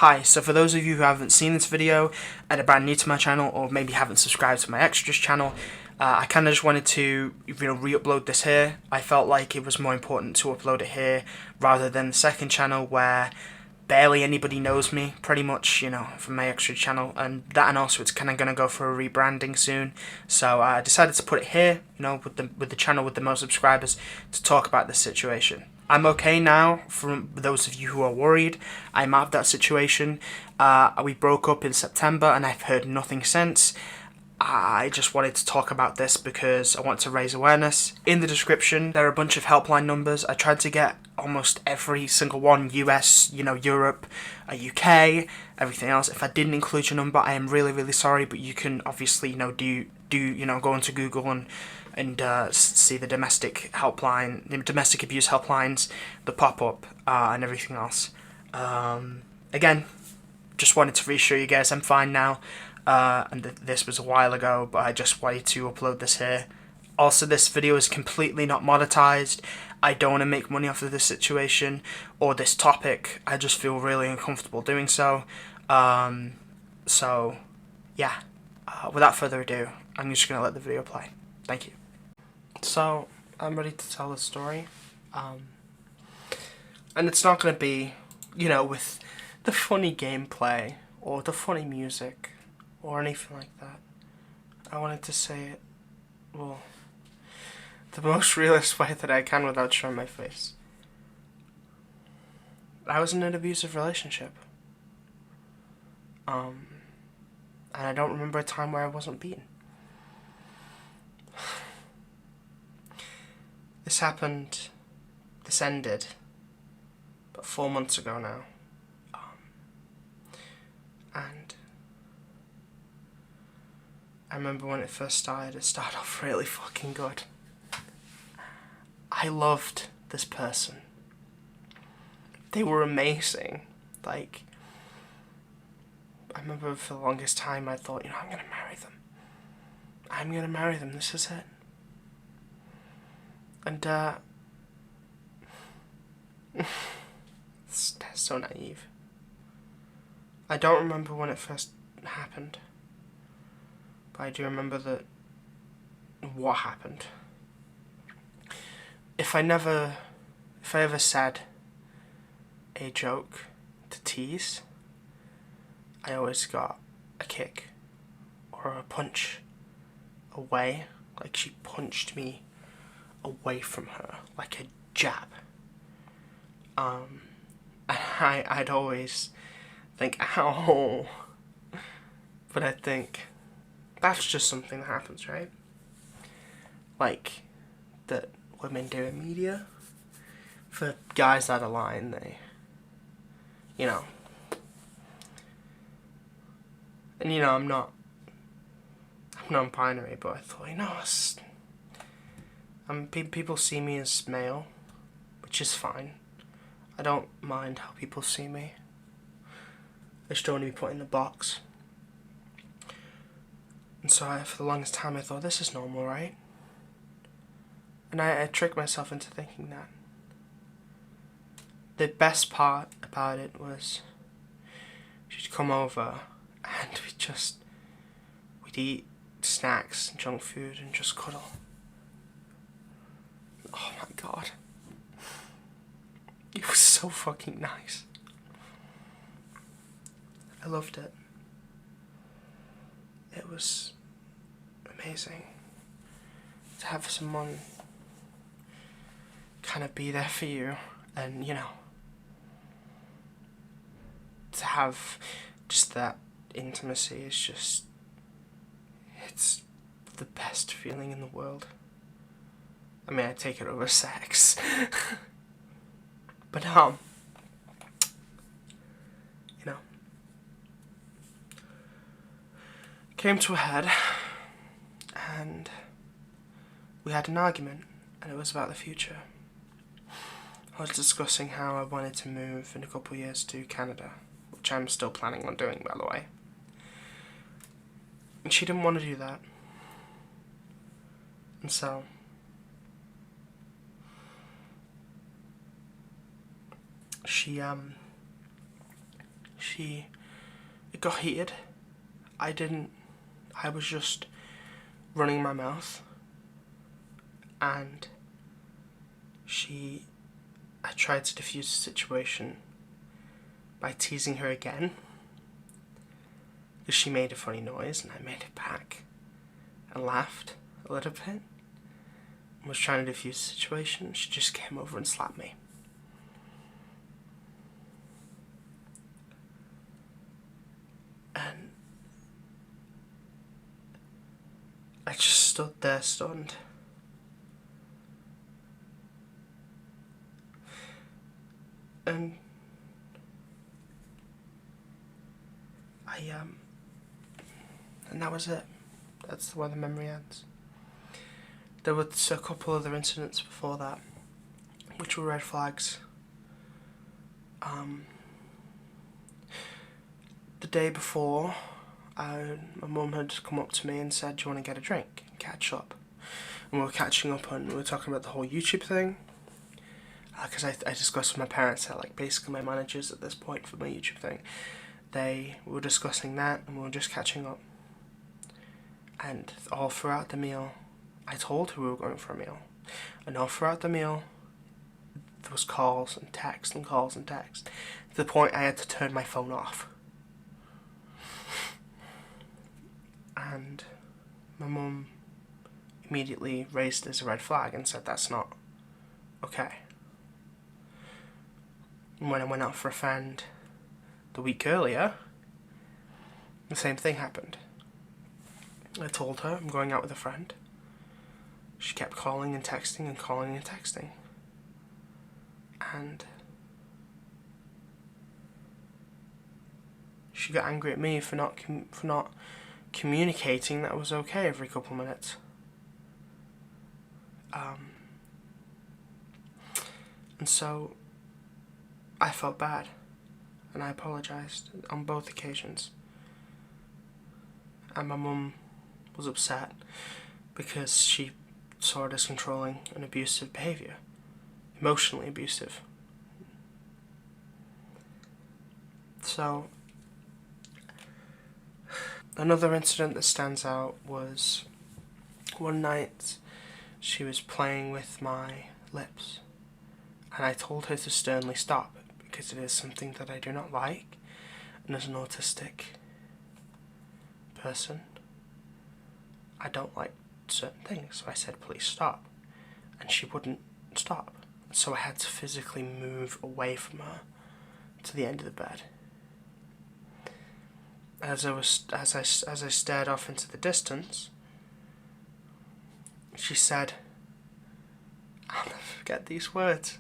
Hi, so for those of you who haven't seen this video and are brand new to my channel, or maybe haven't subscribed to my extras channel, I kind of just wanted to re-upload this here. I felt like it was more important to upload it here rather than the second channel where barely anybody knows me, pretty much, from my extra channel, and also it's kind of going to go for a rebranding soon, so I decided to put it here, with the channel with the most subscribers, to talk about this situation. I'm okay now, for those of you who are worried. I'm out of that situation. We broke up in September and I've heard nothing since. I just wanted to talk about this because I want to raise awareness. In the description, there are a bunch of helpline numbers. I tried to get almost every single one, US, Europe, UK, everything else. If I didn't include your number, I am really, really sorry, but you can obviously, go into Google and see the domestic helpline, the domestic abuse helplines that pop up, and everything else. Again, just wanted to reassure you guys I'm fine now. And this was a while ago, but I just wanted to upload this here. Also, this video is completely not monetized. I don't want to make money off of this situation or this topic. I just feel really uncomfortable doing so. So, yeah. Without further ado, I'm just going to let the video play. Thank you. So, I'm ready to tell the story. And it's not going to be, with the funny gameplay or the funny music or anything like that. I wanted to say it, well, the most realist way that I can without showing my face. I was in an abusive relationship. And I don't remember a time where I wasn't beaten. This ended about 4 months ago now. And I remember when it first started, it started off really fucking good. I loved this person. They were amazing. I remember for the longest time I thought, I'm gonna marry them. I'm gonna marry them, this is it. And, it's so naive. I don't remember when it first happened, but I do remember what happened. If I ever said a joke to tease, I always got a kick or a punch away, like she punched me away from her, like a jab. And I'd always think, ow, but I think that's just something that happens, right? Like, that women do in media. For guys that align, they, and I'm not non-binary, but I thought, people see me as male, which is fine. I don't mind how people see me. I just don't want to be put in a box. And so for the longest time I thought, this is normal, right? And I tricked myself into thinking that. The best part about it was she'd come over and we'd eat snacks and junk food and just cuddle. Oh my god. It was so fucking nice. I loved it. It was amazing to have someone kind of be there for you, and to have just that intimacy is it's the best feeling in the world. I mean, I take it over sex. But came to a head, and we had an argument, and it was about the future. I was discussing how I wanted to move in a couple of years to Canada, which I'm still planning on doing, by the way. And she didn't want to do that. And so she it got heated. I was just running my mouth, and I tried to defuse the situation by teasing her again, because she made a funny noise and I made it back and laughed a little bit and was trying to defuse the situation. She just came over and slapped me. And I just stood there stunned. And and that was it. That's where the memory ends. There was a couple other incidents before that, which were red flags. The day before, my mum had come up to me and said, "Do you want to get a drink and catch up?" And we were catching up and we were talking about the whole YouTube thing. Because I discussed with my parents, like basically my managers at this point for my YouTube thing. They were discussing that and we were just catching up. And all throughout the meal, I told her we were going for a meal. And all throughout the meal, there was calls and text and calls and text. To the point I had to turn my phone off. And my mum immediately raised it as a red flag and said that's not okay. And when I went out for a friend the week earlier, the same thing happened. I told her I'm going out with a friend. She kept calling and texting and calling and texting. And she got angry at me for not communicating that it was okay every couple of minutes. And so I felt bad, and I apologised on both occasions. And my mum was upset because she saw it as controlling and abusive behaviour, emotionally abusive. So another incident that stands out was one night she was playing with my lips, and I told her to sternly stop because it is something that I do not like, and as an autistic person, I don't like certain things. So I said, "Please stop," and she wouldn't stop. So I had to physically move away from her to the end of the bed. As I stared off into the distance, she said, I'll never forget these words,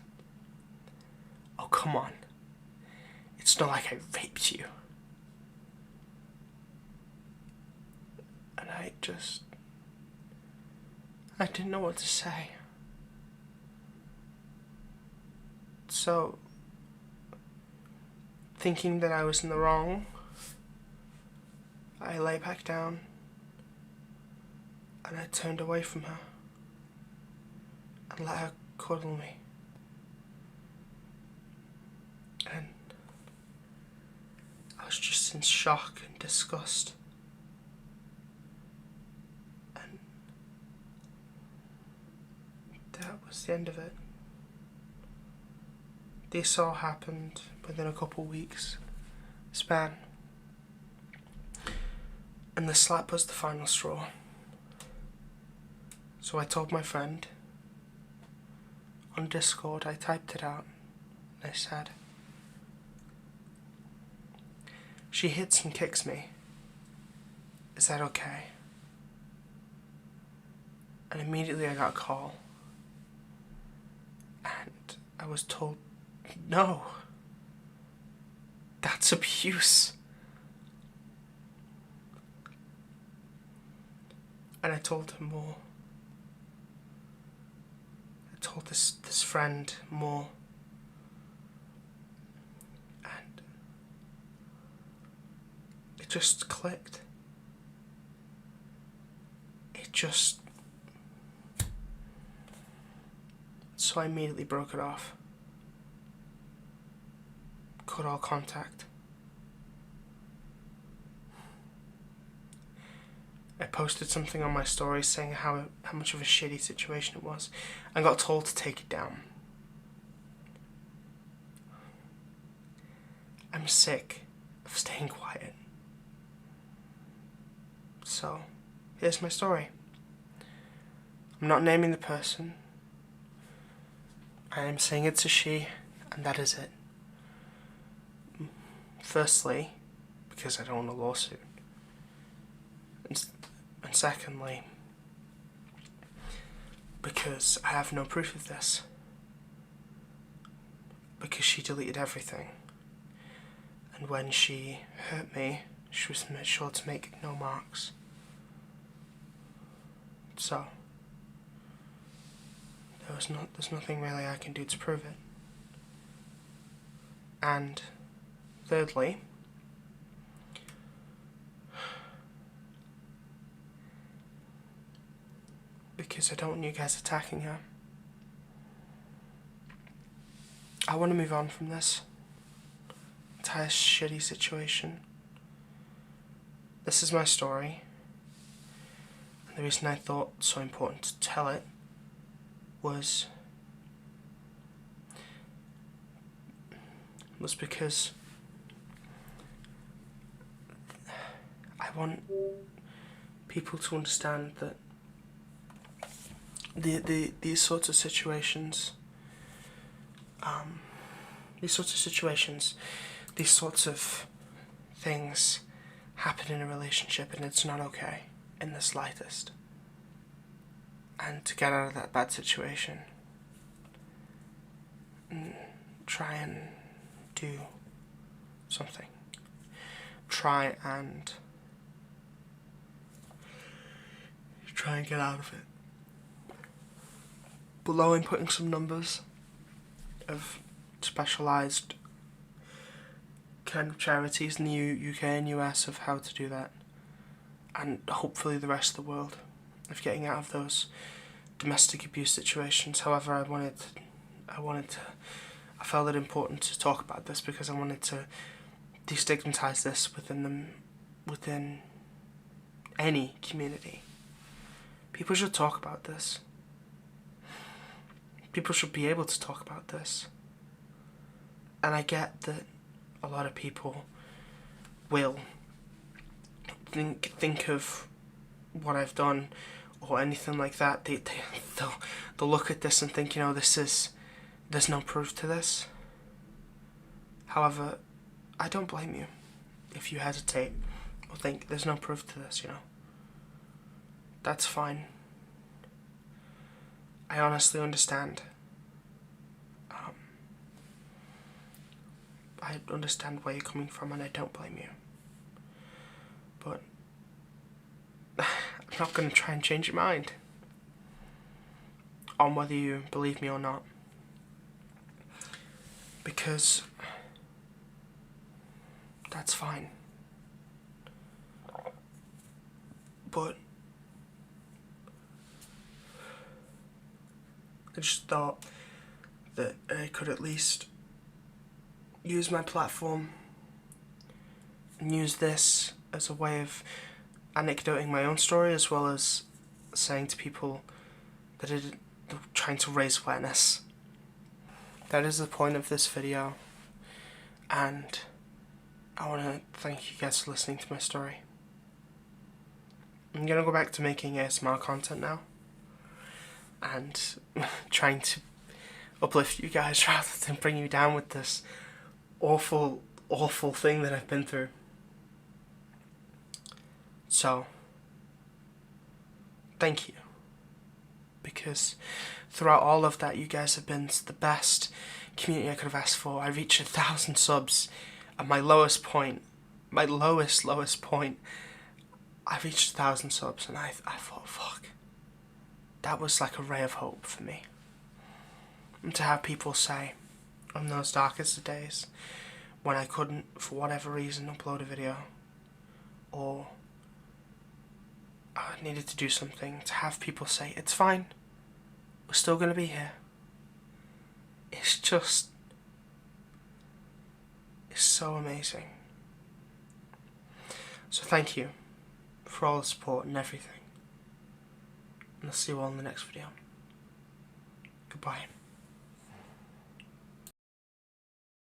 "Oh, come on. It's not like I raped you." And I didn't know what to say. So, thinking that I was in the wrong, I lay back down and I turned away from her and let her cuddle me. And I was just in shock and disgust. And that was the end of it. This all happened within a couple weeks span. And the slap was the final straw. So I told my friend on Discord, I typed it out, and I said, "She hits and kicks me. Is that okay?" And immediately I got a call. And I was told, "No. That's abuse." And I told her more. I told this friend more. And it just clicked. So I immediately broke it off. Cut all contact. posted something on my story saying how much of a shitty situation it was, and got told to take it down. I'm sick of staying quiet. So, here's my story. I'm not naming the person. I am saying it's a she, and that is it. Firstly, because I don't want a lawsuit. And secondly, because I have no proof of this. Because she deleted everything. And when she hurt me, she was sure to make no marks. So, there's nothing really I can do to prove it. And thirdly, because I don't want you guys attacking her, I want to move on from this entire shitty situation. This is my story, and the reason I thought it so important to tell it was because I want people to understand that these sorts of situations, these sorts of things happen in a relationship, and it's not okay in the slightest. And to get out of that bad situation, try and do something. Try and get out of it. Below I'm putting some numbers of specialised kind of charities in the UK and US of how to do that, and hopefully the rest of the world, of getting out of those domestic abuse situations. However, I felt it important to talk about this because I wanted to destigmatize this within any community. People should talk about this. People should be able to talk about this. And I get that a lot of people will think of what I've done or anything like that. They'll look at this and think, there's no proof to this. However, I don't blame you if you hesitate or think there's no proof to this, That's fine. I honestly understand. I understand where you're coming from, and I don't blame you. But I'm not going to try and change your mind on whether you believe me or not. Because that's fine. But I just thought that I could at least use my platform and use this as a way of anecdoting my own story, as well as saying to people that they're trying to raise awareness. That is the point of this video, and I want to thank you guys for listening to my story. I'm going to go back to making ASMR content now, and trying to uplift you guys rather than bring you down with this awful, awful thing that I've been through. So, thank you. Because throughout all of that, you guys have been the best community I could have asked for. I reached 1,000 subs at my lowest point, my lowest point. I reached 1,000 subs, and I thought, fuck. That was like a ray of hope for me. And to have people say, on those darkest of days, when I couldn't, for whatever reason, upload a video, or I needed to do something, to have people say, it's fine, we're still going to be here. It's so amazing. So thank you for all the support and everything. And I'll see you all in the next video. Goodbye.